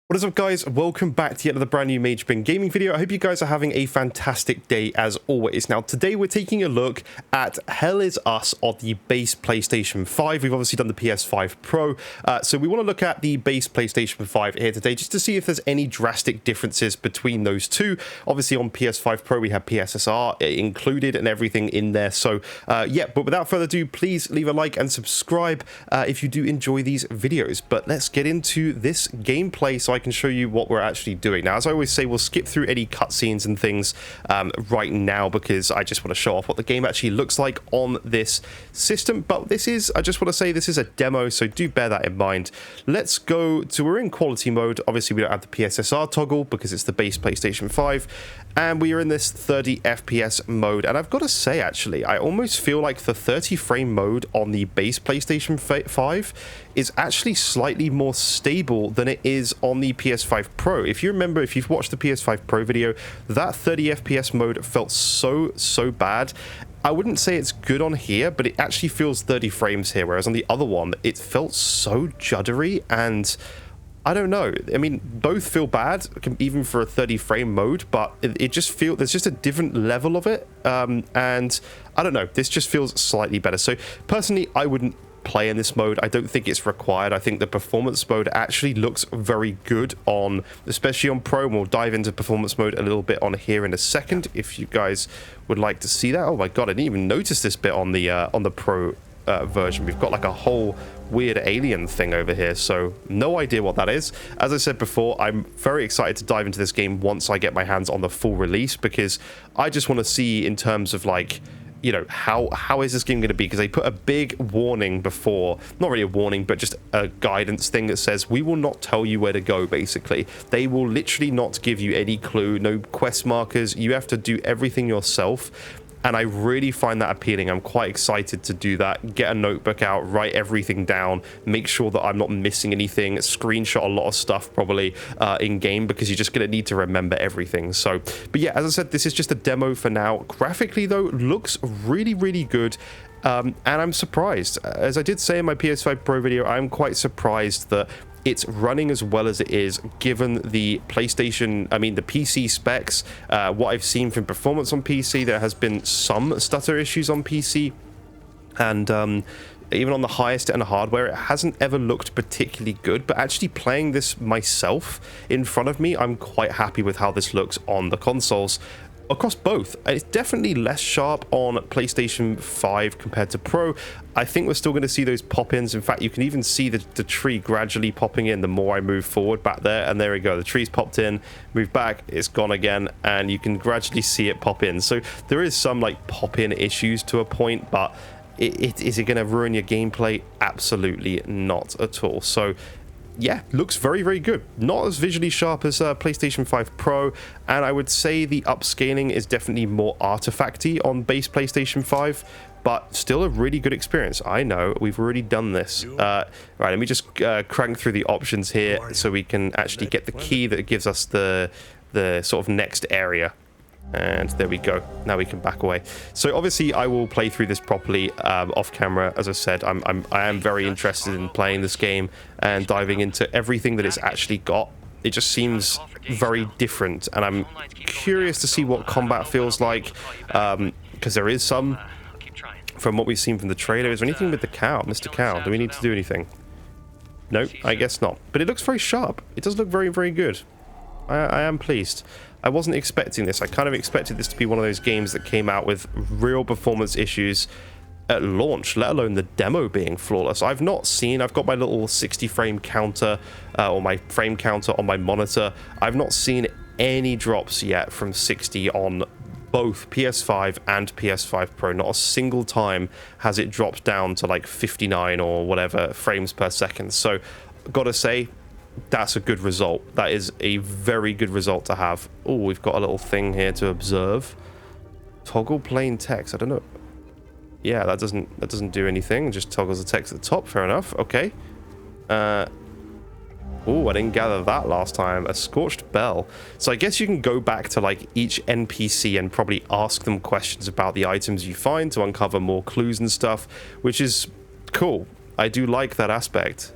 What is up, guys? Welcome back to yet another brand new Mage Bin gaming video. I hope you guys are having a fantastic day as always. Now, today we're taking a look at Hell Is Us on the base PlayStation 5. We've obviously done the PS5 Pro, so we want to look at the base PlayStation 5 here today just to see if there's any drastic differences between those two. Obviously, on PS5 Pro, we have PSSR included and everything in there. So, yeah, but without further ado, please leave a like and subscribe if you do enjoy these videos. But let's get into this gameplay so I can show you what we're actually doing. Now, as I always say, we'll skip through any cutscenes and things right now because I just want to show off what the game actually looks like on this system. But this is, I just want to say, this is a demo, so do bear that in mind. Let's go to, we're in quality mode. Obviously, we don't have the PSSR toggle because it's the base PlayStation 5, and we are in this 30 FPS mode. And I've got to say, actually, I almost feel like the 30 frame mode on the base PlayStation 5 is actually slightly more stable than it is on the PS5 Pro. If you remember, if you've watched the PS5 Pro video, that 30 FPS mode felt so bad. I wouldn't say it's good on here, but it actually feels 30 frames here, whereas on the other one, it felt so juddery, and I don't know. I mean, both feel bad, even for a 30 frame mode, but it just feels, there's just a different level of it, and I don't know, this just feels slightly better. So personally, I wouldn't play in this mode. I don't think it's required. I think the performance mode actually looks very good on, especially on Pro, and we'll dive into performance mode a little bit on here in a second if you guys would like to see that. Oh my god, I didn't even notice this bit on the Pro version. We've got like a whole weird alien thing over here, so no idea what that is. As I said before, I'm very excited to dive into this game once I get my hands on the full release, because I just want to see, in terms of like, you know, how is this game going to be? Because they put a big warning before, not really a warning, but just a guidance thing that says, we will not tell you where to go, basically. They will literally not give you any clue, no quest markers. You have to do everything yourself. And I really find that appealing. I'm quite excited to do that. Get a notebook out, write everything down, make sure that I'm not missing anything, screenshot a lot of stuff probably in game, because you're just going to need to remember everything. So, but yeah, as I said, this is just a demo for now. Graphically though, looks really good. And I'm surprised. As I did say in my PS5 Pro video, I'm quite surprised that it's running as well as it is, given the PlayStation, I mean the PC specs. What I've seen from performance on PC, there has been some stutter issues on PC, and even on the highest end hardware, it hasn't ever looked particularly good. But actually playing this myself in front of me, I'm quite happy with how this looks on the consoles. Across both, it's definitely less sharp on PlayStation 5 compared to Pro. I think we're still going to see those pop-ins. In fact, you can even see the tree gradually popping in the more I move forward back there. And there we go. The tree's popped in, move back, it's gone again, and you can gradually see it pop in. So there is some like pop-in issues to a point, but is it going to ruin your gameplay? Absolutely not at all. So yeah, looks very good. Not as visually sharp as PlayStation 5 Pro, and I would say the upscaling is definitely more artifacty on base PlayStation 5, but still a really good experience. I know, we've already done this. Right, let me just crank through the options here so we can actually get the key that gives us the sort of next area. And there we go. Now we can back away. So obviously I will play through this properly off camera. As I said, I am very interested in playing this game and diving into everything that it's actually got. It just seems very different, and I'm curious to see what combat feels like, because there is some, from what we've seen from the trailer. Is there anything with the cow, Mr. Cow? Do we need to do anything? No, I guess not. But it looks very sharp. It does look very good. I am pleased. I wasn't expecting this. I kind of expected this to be one of those games that came out with real performance issues at launch, let alone the demo being flawless. I've got my little 60 frame counter, or my frame counter on my monitor. I've not seen any drops yet from 60 on both PS5 and PS5 Pro. Not a single time has it dropped down to like 59 or whatever frames per second. So, gotta say, that's a good result. That is a very good result to have. Oh, we've got a little thing here to observe. Toggle plain text. I don't know. Yeah, that doesn't do anything. It just toggles the text at the top. Fair enough. Okay. Oh, I didn't gather that last time. A scorched bell. So I guess you can go back to like each NPC and probably ask them questions about the items you find to uncover more clues and stuff, which is cool. I do like that aspect.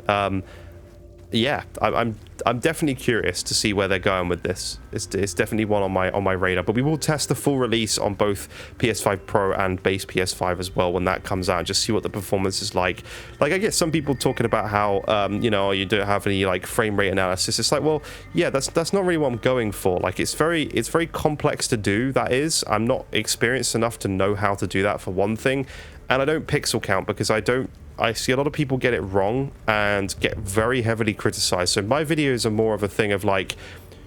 yeah, I'm definitely curious to see where they're going with this. It's definitely one on my radar. But we will test the full release on both PS5 Pro and base PS5 as well when that comes out, and just see what the performance is like. Like, I get some people talking about how you know, you don't have any like frame rate analysis. It's like, well, yeah, that's not really what I'm going for. Like, it's very complex to do. That is, I'm not experienced enough to know how to do that, for one thing, and I don't pixel count because I see a lot of people get it wrong and get very heavily criticized. So my videos are more of a thing of like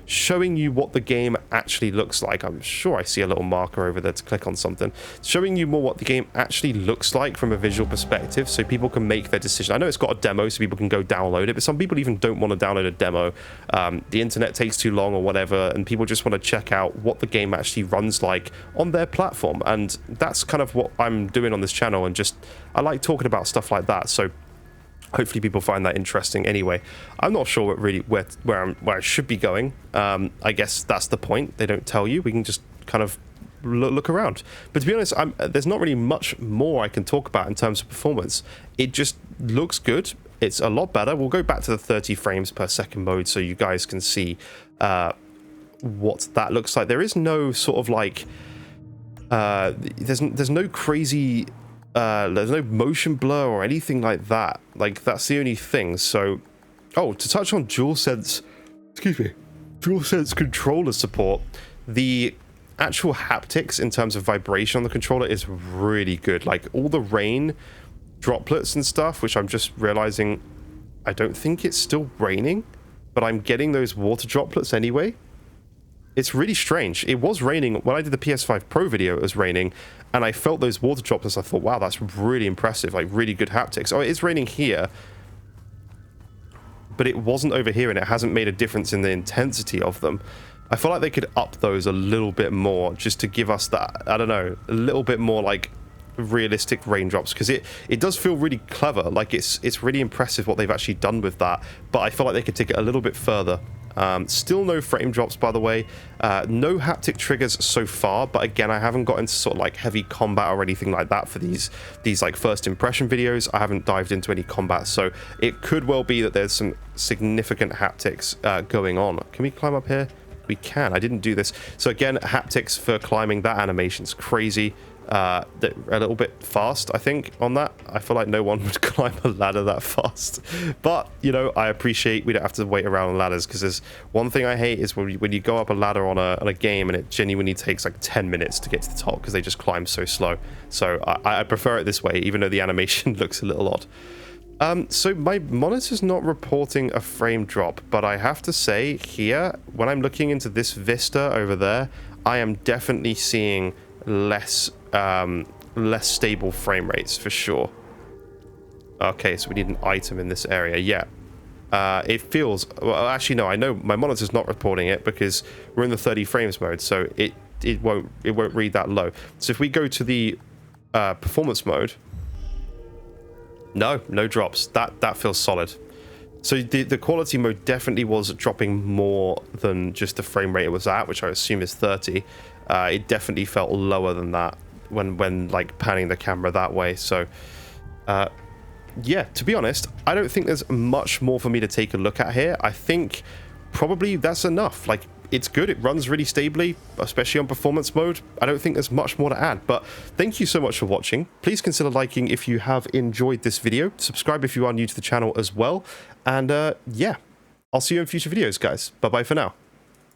showing you what the game actually looks like. I'm sure I see a little marker over there to click on something. Showing you more what the game actually looks like from a visual perspective, so people can make their decision. I know it's got a demo, so people can go download it, but some people even don't want to download a demo. The internet takes too long or whatever, and people just want to check out what the game actually runs like on their platform. And that's kind of what I'm doing on this channel, and just I like talking about stuff like that. So hopefully people find that interesting. Anyway, I'm not sure where I should be going. I guess that's the point. They don't tell you. We can just kind of look around. But to be honest, there's not really much more I can talk about in terms of performance. It just looks good. It's a lot better. We'll go back to the 30 frames per second mode so you guys can see what that looks like. There is no sort of like there's no crazy there's no motion blur or anything like that. Like, that's the only thing. So, oh, to touch on DualSense controller support, the actual haptics in terms of vibration on the controller is really good. Like, all the rain droplets and stuff, which I'm just realizing, I don't think it's still raining, but I'm getting those water droplets anyway. It's really strange. It was raining when I did the PS5 Pro video. It was raining, and I felt those water droplets. I thought, wow, that's really impressive. Like, really good haptics. Oh, it is raining here, but it wasn't over here, and it hasn't made a difference in the intensity of them. I feel like they could up those a little bit more, just to give us that, I don't know, a little bit more like realistic raindrops, because it does feel really clever. Like, it's really impressive what they've actually done with that, but I feel like they could take it a little bit further. Still no frame drops, by the way. No haptic triggers so far, but again, I haven't got into sort of like heavy combat or anything like that for these like first impression videos. I haven't dived into any combat, so it could well be that there's some significant haptics going on. Can we climb up here? We can. I didn't do this. So again, haptics for climbing. That animation's crazy. A little bit fast, I think, on that. I feel like no one would climb a ladder that fast, but you know, I appreciate we don't have to wait around on ladders, because there's one thing I hate is when you go up a ladder on a game and it genuinely takes like 10 minutes to get to the top because they just climb so slow. So I prefer it this way, even though the animation looks a little odd. So my monitor's not reporting a frame drop, but I have to say here, when I'm looking into this vista over there, I am definitely seeing less stable frame rates for sure. Okay, so we need an item in this area. Yeah, it feels, well, actually no, I know my monitor's not reporting it because we're in the 30 frames mode, so it won't read that low. So if we go to the performance mode, no drops. That feels solid. So the quality mode definitely was dropping more than just the frame rate it was at, which I assume is 30. It definitely felt lower than that when like panning the camera that way. So yeah, to be honest, I don't think there's much more for me to take a look at here. I think probably that's enough. Like, it's good. It runs really stably, especially on performance mode. I don't think there's much more to add, but thank you so much for watching. Please consider liking if you have enjoyed this video. Subscribe if you are new to the channel as well. And yeah, I'll see you in future videos, guys. Bye-bye for now.